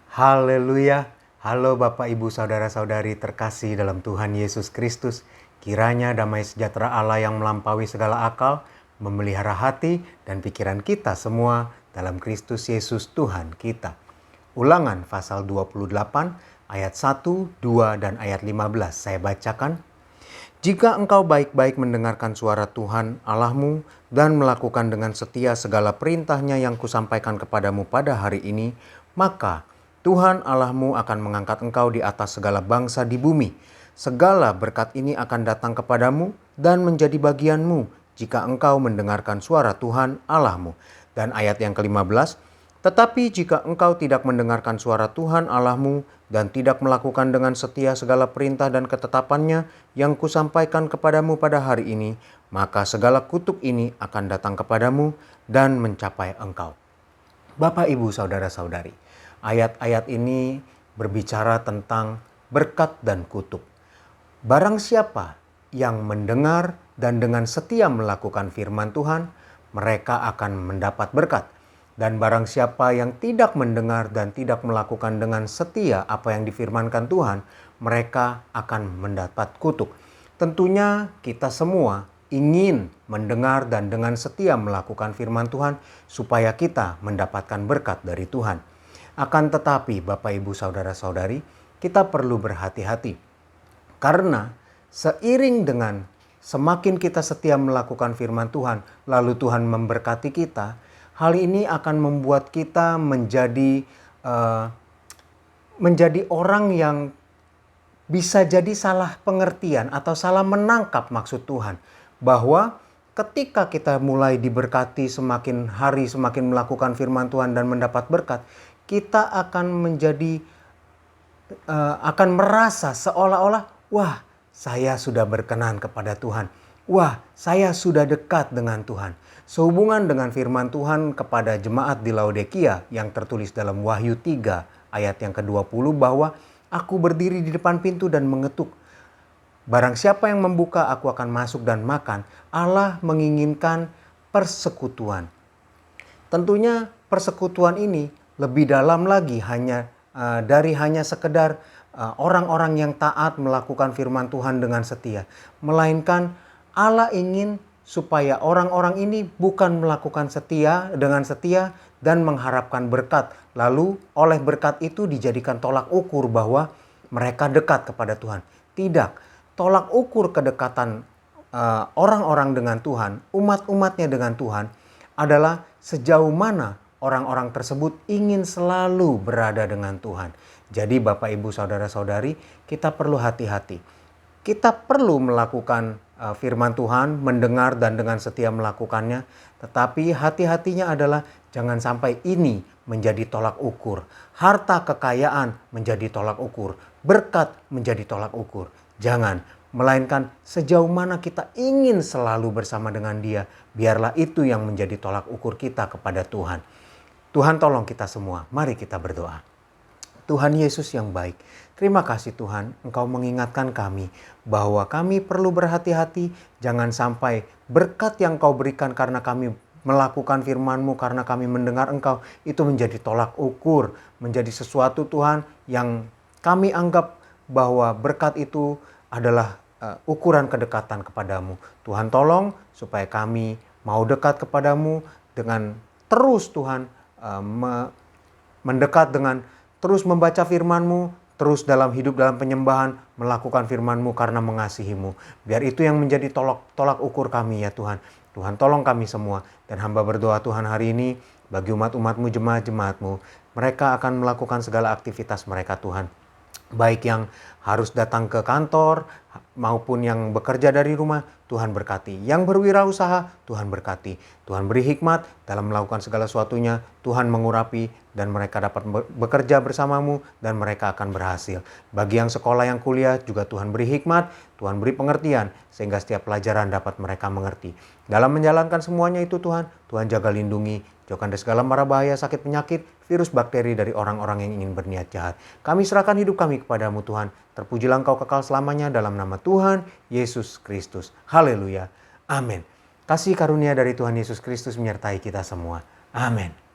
Haleluya. Halo Bapak Ibu Saudara-saudari terkasih dalam Tuhan Yesus Kristus. Kiranya damai sejahtera Allah yang melampaui segala akal memelihara hati dan pikiran kita semua dalam Kristus Yesus Tuhan kita. Ulangan pasal 28 ayat 1, 2 dan ayat 15 saya bacakan. Jika engkau baik-baik mendengarkan suara Tuhan Allahmu dan melakukan dengan setia segala perintahnya yang kusampaikan kepadamu pada hari ini, maka Tuhan Allahmu akan mengangkat engkau di atas segala bangsa di bumi. Segala berkat ini akan datang kepadamu dan menjadi bagianmu jika engkau mendengarkan suara Tuhan Allahmu. Dan ayat yang ke-15, tetapi jika engkau tidak mendengarkan suara Tuhan Allahmu dan tidak melakukan dengan setia segala perintah dan ketetapannya yang kusampaikan kepadamu pada hari ini, maka segala kutuk ini akan datang kepadamu dan mencapai engkau. Bapak, Ibu, Saudara-saudari, ayat-ayat ini berbicara tentang berkat dan kutuk. Barang siapa yang mendengar dan dengan setia melakukan firman Tuhan, mereka akan mendapat berkat. Dan barang siapa yang tidak mendengar dan tidak melakukan dengan setia apa yang difirmankan Tuhan, mereka akan mendapat kutuk. Tentunya kita semua ingin mendengar dan dengan setia melakukan firman Tuhan supaya kita mendapatkan berkat dari Tuhan. Akan tetapi Bapak Ibu Saudara-saudari, kita perlu berhati-hati. Karena seiring dengan semakin kita setia melakukan firman Tuhan, lalu Tuhan memberkati kita, hal ini akan membuat kita menjadi orang yang bisa jadi salah pengertian atau salah menangkap maksud Tuhan. Bahwa ketika kita mulai diberkati semakin hari semakin melakukan firman Tuhan dan mendapat berkat, kita akan akan merasa seolah-olah, wah, saya sudah berkenan kepada Tuhan. Wah, saya sudah dekat dengan Tuhan. Sehubungan dengan firman Tuhan kepada jemaat di Laodikia yang tertulis dalam Wahyu 3 ayat yang ke-20 bahwa aku berdiri di depan pintu dan mengetuk. Barang siapa yang membuka, aku akan masuk dan makan. Allah menginginkan persekutuan. Tentunya persekutuan ini lebih dalam lagi dari hanya sekedar orang-orang yang taat melakukan firman Tuhan dengan setia. Melainkan Allah ingin supaya orang-orang ini bukan melakukan dengan setia dan mengharapkan berkat. Lalu oleh berkat itu dijadikan tolak ukur bahwa mereka dekat kepada Tuhan. Tidak, tolak ukur kedekatan orang-orang dengan Tuhan, umat-umatnya dengan Tuhan adalah sejauh mana orang-orang tersebut ingin selalu berada dengan Tuhan. Jadi Bapak, Ibu, Saudara-saudari, kita perlu hati-hati. Kita perlu melakukan firman Tuhan, mendengar dan dengan setia melakukannya. Tetapi hati-hatinya adalah jangan sampai ini menjadi tolak ukur. Harta kekayaan menjadi tolak ukur. Berkat menjadi tolak ukur. Jangan, melainkan sejauh mana kita ingin selalu bersama dengan Dia. Biarlah itu yang menjadi tolak ukur kita kepada Tuhan. Tuhan tolong kita semua. Mari kita berdoa. Tuhan Yesus yang baik, terima kasih Tuhan, Engkau mengingatkan kami bahwa kami perlu berhati-hati. Jangan sampai berkat yang Kau berikan karena kami melakukan firman-Mu, karena kami mendengar Engkau, itu menjadi tolak ukur, menjadi sesuatu Tuhan yang kami anggap bahwa berkat itu adalah ukuran kedekatan kepadamu. Tuhan tolong supaya kami mau dekat kepadamu dengan terus Tuhan mendekat dengan terus membaca firman-Mu, terus dalam hidup dalam penyembahan, melakukan firman-Mu karena mengasihi-Mu. Biar itu yang menjadi tolak ukur kami ya Tuhan. Tuhan tolong kami semua. Dan hamba berdoa Tuhan hari ini bagi umat-umat-Mu, jemaat-jemaat-Mu. Mereka akan melakukan segala aktivitas mereka Tuhan. Baik yang harus datang ke kantor maupun yang bekerja dari rumah, Tuhan berkati. Yang berwirausaha, Tuhan berkati. Tuhan beri hikmat dalam melakukan segala sesuatunya. Tuhan mengurapi dan mereka dapat bekerja bersamamu dan mereka akan berhasil. Bagi yang sekolah, yang kuliah juga Tuhan beri hikmat, Tuhan beri pengertian sehingga setiap pelajaran dapat mereka mengerti. Dalam menjalankan semuanya itu Tuhan jaga lindungi. Jauhkan dari segala mara bahaya, sakit, penyakit, virus, bakteri dari orang-orang yang ingin berniat jahat. Kami serahkan hidup kami kepadamu Tuhan. Terpujilah Engkau kekal selamanya dalam nama Tuhan Yesus Kristus. Haleluya. Amin. Kasih karunia dari Tuhan Yesus Kristus menyertai kita semua. Amin.